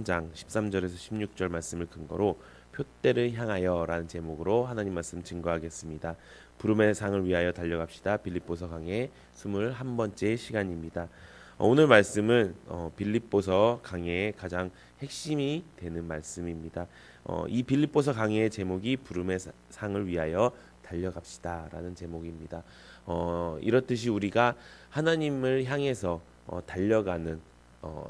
장 13절에서 16절 말씀을 근거로 표대를 향하여라는 제목으로 하나님 말씀 증거하겠습니다. 부름의 상을 위하여 달려갑시다. 빌립보서 강의 21번째 시간입니다. 오늘 말씀은 빌립보서 강의의 가장 핵심이 되는 말씀입니다. 이 빌립보서 강의의 제목이 부름의 상을 위하여 달려갑시다라는 제목입니다. 이렇듯이 우리가 하나님을 향해서 달려가는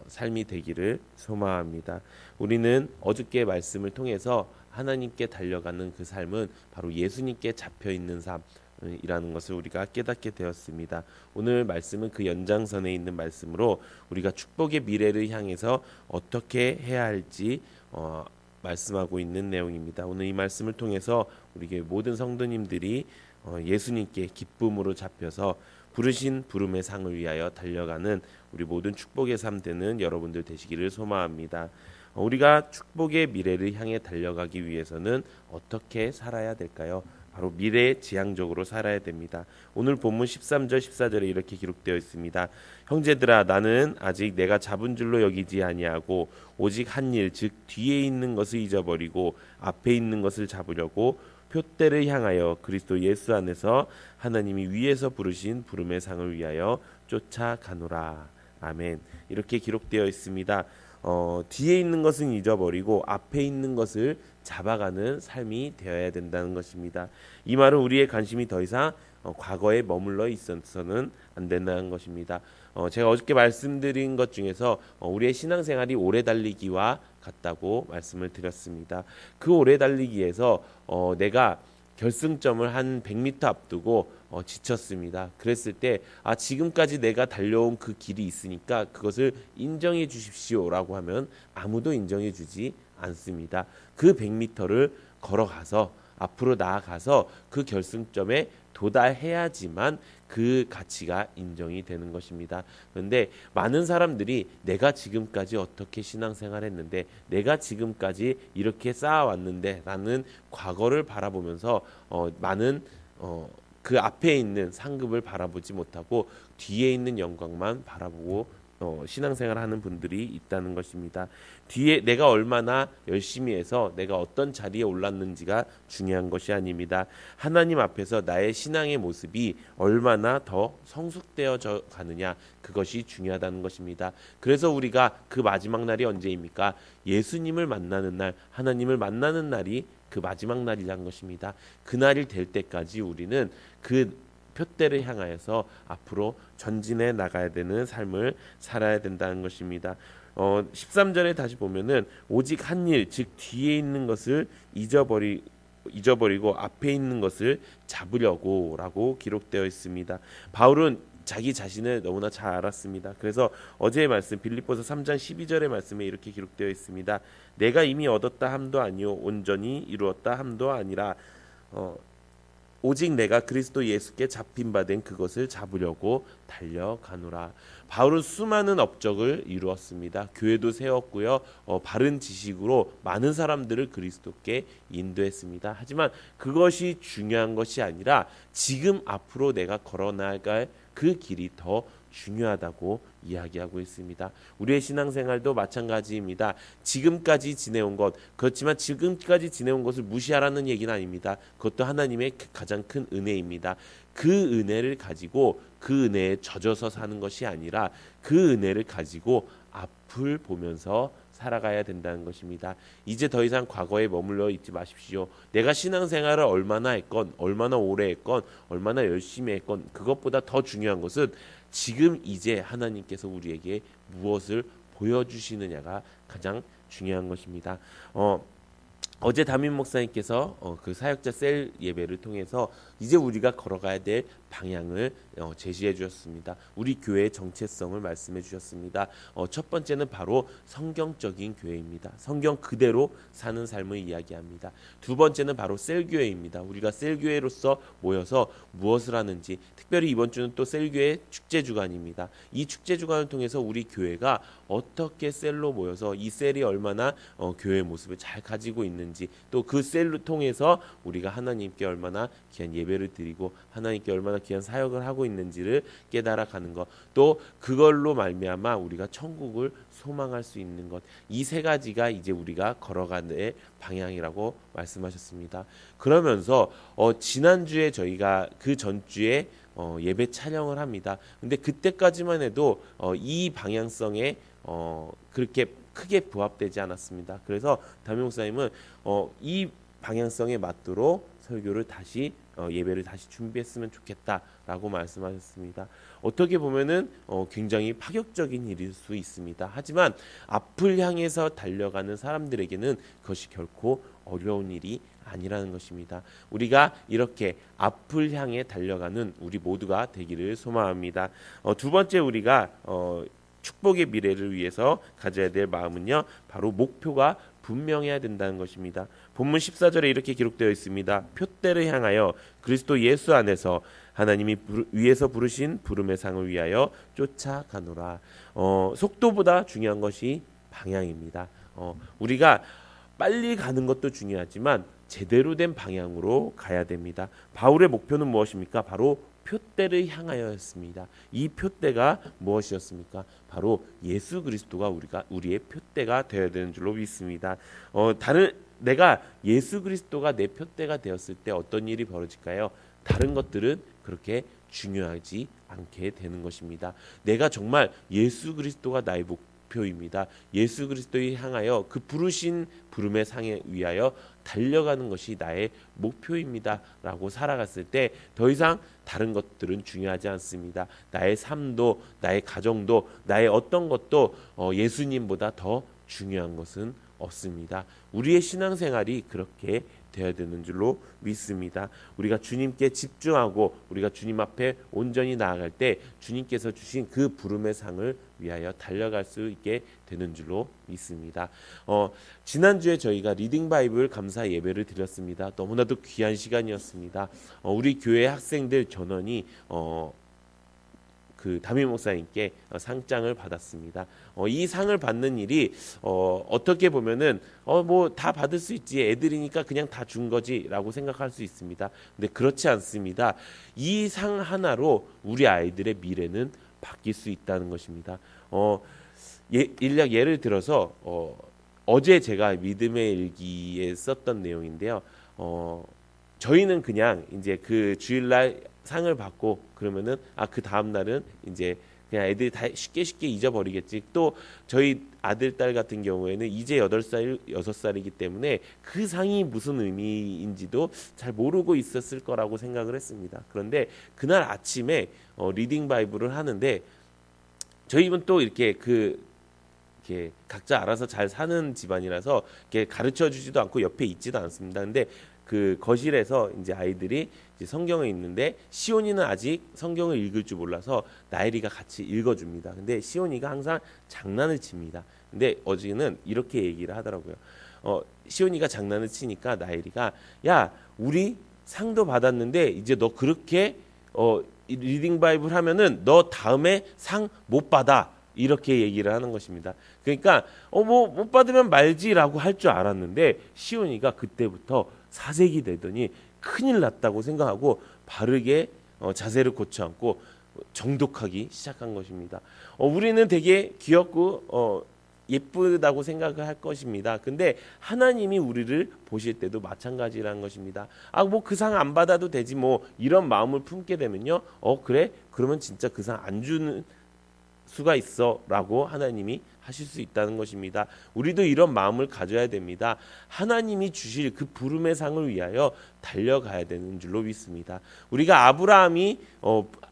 삶이 되기를 소망합니다. 우리는 어저께 말씀을 통해서 하나님께 달려가는 그 삶은 바로 예수님께 잡혀 있는 삶이라는 것을 우리가 깨닫게 되었습니다. 오늘 말씀은 그 연장선에 있는 말씀으로 우리가 축복의 미래를 향해서 어떻게 해야 할지 말씀하고 있는 내용입니다. 오늘 이 말씀을 통해서 우리 모든 성도님들이 예수님께 기쁨으로 잡혀서 부르신 부름의 상을 위하여 달려가는 우리 모든 축복의 삶 되는 여러분들 되시기를 소망합니다. 우리가 축복의 미래를 향해 달려가기 위해서는 어떻게 살아야 될까요? 바로 미래지향적으로 살아야 됩니다. 오늘 본문 13절 14절에 이렇게 기록되어 있습니다. 형제들아, 나는 아직 내가 잡은 줄로 여기지 아니하고 오직 한 일, 즉 뒤에 있는 것을 잊어버리고 앞에 있는 것을 잡으려고 표대를 향하여 그리스도 예수 안에서 하나님이 위에서 부르신 부름의 상을 위하여 쫓아가노라. 아멘. 이렇게 기록되어 있습니다. 뒤에 있는 것은 잊어버리고 앞에 있는 것을 잡아가는 삶이 되어야 된다는 것입니다. 이 말은 우리의 관심이 더 이상 과거에 머물러 있어서는 안 된다는 것입니다. 제가 어저께 말씀드린 것 중에서 우리의 신앙생활이 오래 달리기와 같다고 말씀을 드렸습니다. 그 오래 달리기에서 내가 결승점을 한 100m 앞두고 지쳤습니다. 그랬을 때 지금까지 내가 달려온 그 길이 있으니까 그것을 인정해 주십시오라고 하면 아무도 인정해 주지 않습니다. 그 100m를 걸어가서 앞으로 나아가서 그 결승점에 도달해야지만 그 가치가 인정이 되는 것입니다. 그런데 많은 사람들이 내가 지금까지 어떻게 신앙생활했는데, 내가 지금까지 이렇게 쌓아왔는데 라는 과거를 바라보면서 많은 그 앞에 있는 상급을 바라보지 못하고 뒤에 있는 영광만 바라보고 신앙생활하는 분들이 있다는 것입니다. 뒤에 내가 얼마나 열심히 해서 내가 어떤 자리에 올랐는지가 중요한 것이 아닙니다. 하나님 앞에서 나의 신앙의 모습이 얼마나 더 성숙되어져 가느냐, 그것이 중요하다는 것입니다. 그래서 우리가 그 마지막 날이 언제입니까? 예수님을 만나는 날, 하나님을 만나는 날이 그 마지막 날이라는 것입니다. 그 날이 될 때까지 우리는 그 표대를 향하여서 앞으로 전진해 나가야 되는 삶을 살아야 된다는 것입니다. 13절에 다시 보면은 오직 한 일, 즉 뒤에 있는 것을 잊어버리고 앞에 있는 것을 잡으려고라고 기록되어 있습니다. 바울은 자기 자신을 너무나 잘 알았습니다. 그래서 어제의 말씀 빌립보서 3장 12절의 말씀에 이렇게 기록되어 있습니다. 내가 이미 얻었다 함도 아니요 온전히 이루었다 함도 아니라 오직 내가 그리스도 예수께 잡힌 바 된 그것을 잡으려고 달려가노라. 바울은 수많은 업적을 이루었습니다. 교회도 세웠고요. 바른 지식으로 많은 사람들을 그리스도께 인도했습니다. 하지만 그것이 중요한 것이 아니라 지금 앞으로 내가 걸어나갈 그 길이 더 중요하다고 이야기하고 있습니다. 우리의 신앙생활도 마찬가지입니다. 지금까지 지내온 것, 그렇지만 지금까지 지내온 것을 무시하라는 얘기는 아닙니다. 그것도 하나님의 가장 큰 은혜입니다. 그 은혜를 가지고 그 은혜에 젖어서 사는 것이 아니라 그 은혜를 가지고 앞을 보면서 살아가야 된다는 것입니다. 이제 더 이상 과거에 머물러 있지 마십시오. 내가 신앙생활을 얼마나 했건, 얼마나 오래 했건, 얼마나 열심히 했건, 그것보다 더 중요한 것은 지금 이제 하나님께서 우리에게 무엇을 보여주시느냐가 가장 중요한 것입니다. 어제 담임 목사님께서 그 사역자 셀 예배를 통해서 이제 우리가 걸어가야 될 방향을 제시해 주셨습니다. 우리 교회의 정체성을 말씀해 주셨습니다. 첫 번째는 바로 성경적인 교회입니다. 성경 그대로 사는 삶을 이야기합니다. 두 번째는 바로 셀교회입니다. 우리가 셀교회로서 모여서 무엇을 하는지, 특별히 이번 주는 또 셀교회 축제 주간입니다. 이 축제 주간을 통해서 우리 교회가 어떻게 셀로 모여서 이 셀이 얼마나 교회의 모습을 잘 가지고 있는지 있는지, 또 그 셀을 통해서 우리가 하나님께 얼마나 귀한 예배를 드리고 하나님께 얼마나 귀한 사역을 하고 있는지를 깨달아 가는 것, 또 그걸로 말미암아 우리가 천국을 소망할 수 있는 것, 이 세 가지가 이제 우리가 걸어가는 방향이라고 말씀하셨습니다. 그러면서 지난주에 저희가 그 전주에 예배 촬영을 합니다. 근데 그때까지만 해도 이 방향성에 그렇게 크게 부합되지 않았습니다. 그래서 담임 목사님은 이 방향성에 맞도록 설교를 다시 예배를 다시 준비했으면 좋겠다라고 말씀하셨습니다. 어떻게 보면은 굉장히 파격적인 일일 수 있습니다. 하지만 앞을 향해서 달려가는 사람들에게는 그것이 결코 어려운 일이 아니라는 것입니다. 우리가 이렇게 앞을 향해 달려가는 우리 모두가 되기를 소망합니다. 두 번째 우리가 축복의 미래를 위해서 가져야 될 마음은요, 바로 목표가 분명해야 된다는 것입니다. 본문 14절에 이렇게 기록되어 있습니다. 표대를 향하여 그리스도 예수 안에서 하나님이 위에서 부르신 부름의 상을 위하여 쫓아가노라. 속도보다 중요한 것이 방향입니다. 우리가 빨리 가는 것도 중요하지만 제대로 된 방향으로 가야 됩니다. 바울의 목표는 무엇입니까? 바로 표대를 향하여였습니다. 이 표대가 무엇이었습니까? 바로 예수 그리스도가 우리의 표대가 되어야 되는 줄로 믿습니다. 내가 예수 그리스도가 내 표대가 되었을 때 어떤 일이 벌어질까요? 다른 것들은 그렇게 중요하지 않게 되는 것입니다. 내가 정말 예수 그리스도가 나의 목표입니다. 예수 그리스도에 향하여 그 부르신 부름의 상에 위하여 달려가는 것이 나의 목표입니다 라고 살아갔을 때 더 이상 다른 것들은 중요하지 않습니다. 나의 삶도, 나의 가정도, 나의 어떤 것도 예수님보다 더 중요한 것은 없습니다. 우리의 신앙생활이 그렇게 되어야 되는 줄로 믿습니다. 우리가 주님께 집중하고 우리가 주님 앞에 온전히 나아갈 때 주님께서 주신 그 부름의 상을 위하여 달려갈 수 있게 되는 줄로 믿습니다. 지난주에 저희가 리딩 바이블 감사 예배를 드렸습니다. 너무나도 귀한 시간이었습니다. 우리 교회 학생들 전원이 그 담임 목사님께 상장을 받았습니다. 이 상을 받는 일이 어떻게 보면은 뭐 다 받을 수 있지, 애들이니까 그냥 다 준 거지라고 생각할 수 있습니다. 근데 그렇지 않습니다. 이 상 하나로 우리 아이들의 미래는 바뀔 수 있다는 것입니다. 예를 들어서 어제 제가 믿음의 일기에 썼던 내용인데요. 저희는 그냥 이제 그 주일날 상을 받고 그러면은 그 다음 날은 이제 그냥 애들이 다 쉽게 잊어버리겠지. 또 저희 아들 딸 같은 경우에는 이제 8살 6살이기 때문에 그 상이 무슨 의미인지도 잘 모르고 있었을 거라고 생각을 했습니다. 그런데 그날 아침에 리딩 바이블을 하는데 저희 집은 또 이렇게 이렇게 각자 알아서 잘 사는 집안이라서 이렇게 가르쳐 주지도 않고 옆에 있지도 않습니다. 근데 그 거실에서 이제 아이들이 이제 성경을 읽는데 시온이는 아직 성경을 읽을 줄 몰라서 나엘이가 같이 읽어줍니다. 근데 시온이가 항상 장난을 칩니다. 근데 어제는 이렇게 얘기를 하더라고요. 시온이가 장난을 치니까 나엘이가 야, 우리 상도 받았는데 이제 너 그렇게 리딩 바이블 하면은 너 다음에 상 못 받아. 이렇게 얘기를 하는 것입니다. 그러니까 뭐 못 받으면 말지라고 할 줄 알았는데 시온이가 그때부터 사색이 되더니 큰일 났다고 생각하고 바르게 자세를 고쳐 앉고 정독하기 시작한 것입니다. 우리는 되게 귀엽고 예쁘다고 생각을 할 것입니다. 근데 하나님이 우리를 보실 때도 마찬가지라는 것입니다. 뭐 그 상 안 받아도 되지 뭐 이런 마음을 품게 되면요. 그래? 그러면 진짜 그 상 안 주는 수가 있어 라고 하나님이 하실 수 있다는 것입니다. 우리도 이런 마음을 가져야 됩니다. 하나님이 주실 그 부름의 상을 위하여 달려가야 되는 줄로 믿습니다. 우리가 아브라함이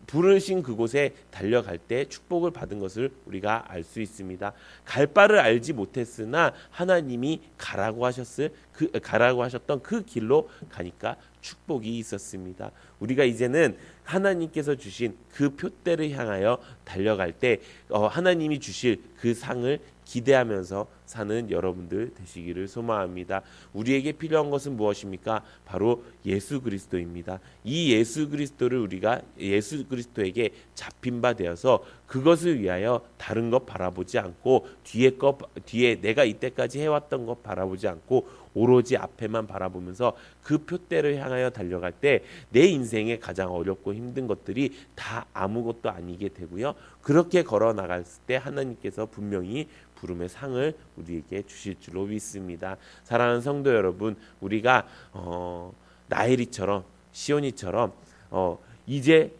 부르신 그곳에 달려갈 때 축복을 받은 것을 우리가 알 수 있습니다. 갈 바를 알지 못했으나 하나님이 가라고 하셨던 그 길로 가니까 축복이 있었습니다. 우리가 이제는 하나님께서 주신 그 표대를 향하여 달려갈 때 하나님이 주실 그 상을 기대하면서 사는 여러분들 되시기를 소망합니다. 우리에게 필요한 것은 무엇입니까? 바로 예수 그리스도입니다. 이 예수 그리스도를 우리가 예수 그리스도에게 잡힌 바 되어서 그것을 위하여 다른 것 바라보지 않고 뒤에 내가 이때까지 해왔던 것 바라보지 않고 오로지 앞에만 바라보면서 그 표대를 향하여 달려갈 때 내 인생에 가장 어렵고 힘든 것들이 다 아무것도 아니게 되고요. 그렇게 걸어 나갈 때 하나님께서 분명히 부름의 상을 우리에게 주실 줄로 믿습니다. 사랑하는 성도 여러분, 우리가 나엘이처럼 시온이처럼 이제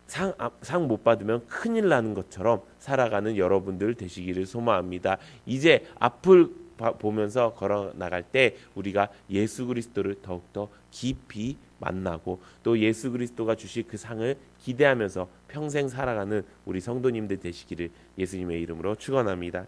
상 못 받으면 큰일 나는 것처럼 살아가는 여러분들 되시기를 소망합니다. 이제 앞을 보면서 걸어 나갈 때 우리가 예수 그리스도를 더욱더 깊이 만나고 또 예수 그리스도가 주실 그 상을 기대하면서 평생 살아가는 우리 성도님들 되시기를 예수님의 이름으로 축원합니다.